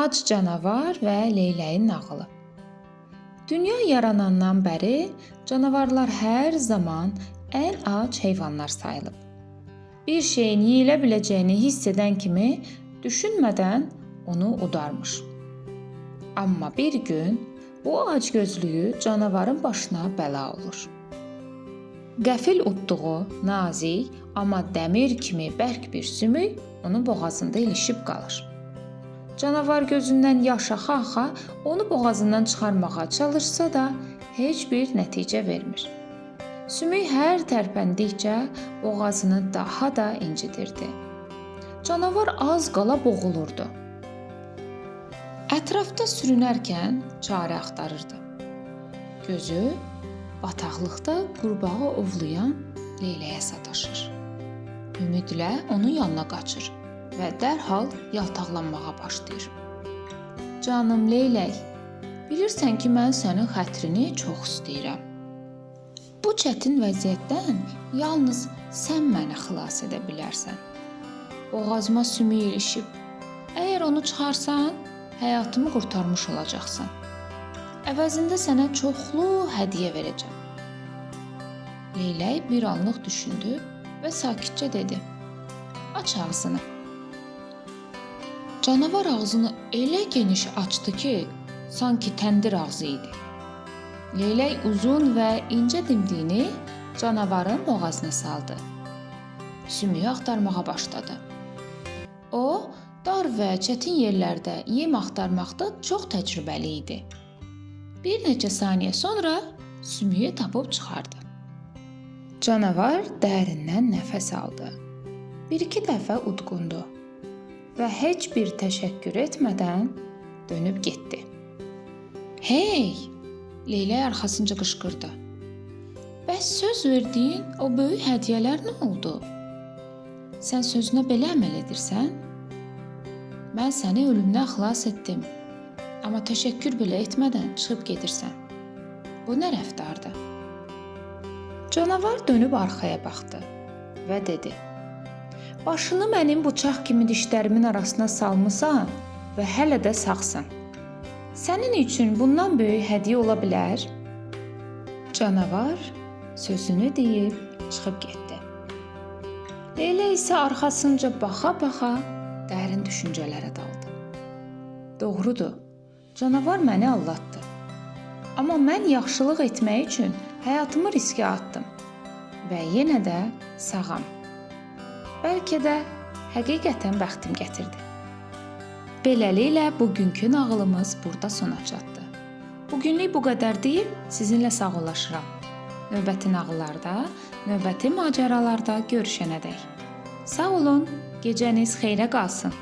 Ac canavar və leyləyin nağılı. Dünya yaranandan bəri canavarlar hər zaman ən ac heyvanlar sayılıb. Bir şeyin yeyilə biləcəyini hiss edən kimi düşünmədən onu udarmış. Amma bir gün bu acgözlüyü canavarın başına bəla olur. Qəfil utduğu nazik, amma dəmir kimi bərk bir sümük onun boğazında ilişib qalır. Canavar gözündən yaş axa-axa onu boğazından çıxarmağa çalışsa da heç bir nəticə vermir. Sümük hər tərpəndikcə boğazını daha da incitirdi. Canavar az qala boğulurdu. Ətrafda sürünərkən çarə axtarırdı. Gözü bataqlıqda qurbağa ovlayan leyləyə sataşır. Ümidlə onun yanına qaçır və dərhal yaltaqlanmağa başlayır. Canım leylək, bilirsən ki, mən sənin xətrini çox istəyirəm. Bu çətin vəziyyətdən yalnız sən məni xilas edə bilərsən. Boğazıma sümük ilişib. Əgər onu çıxarsan, həyatımı qurtarmış olacaqsan. Əvəzində sənə çoxlu hədiyyə verəcəm. Leylək bir anlıq düşündü və sakitcə dedi: Aç ağzını. Canavar ağzını elə geniş açdı ki, sanki təndir ağzı idi. Leylək uzun və incə dimdiyini canavarın boğazına saldı. Sümüyü axtarmağa başladı. O, dar və çətin yerlərdə yem axtarmaqda çox təcrübəli idi. Bir neçə saniyə sonra sümüyü tapıb çıxardı. Canavar dərindən nəfəs aldı. Bir-iki dəfə udqundu və heç bir təşəkkür etmədən dönüb getdi. Hey! Leylək arxasınca qışqırdı. Bəs söz verdiyin o böyük hədiyyələr nə oldu? Sən sözünə belə əməl edirsən? Mən səni ölümdən xilas etdim. Amma təşəkkür belə etmədən çıxıb gedirsən. Bu nə rəftardır? Canavar dönüb arxaya baxdı və dedi: Başını mənim bıçaq kimi dişlərimin arasına salmısan və hələ də sağsan. Sənin üçün bundan böyük hədiyyə ola bilər? Canavar sözünü deyib çıxıb getdi. Leylək isə arxasınca baxa-baxa dərin düşüncələrə daldı. Doğrudur, canavar məni aldatdı. Amma mən yaxşılıq etmək üçün həyatımı riskə atdım və yenə də sağam. Bəlkə də həqiqətən bəxtim gətirdi. Beləliklə, bugünkü nağılımız burada sona çatdı. Bugünlük bu qədər deyib, sizinlə sağollaşıram. Növbəti nağıllarda, növbəti macəralarda görüşənədək. Sağ olun, gecəniz xeyrə qalsın.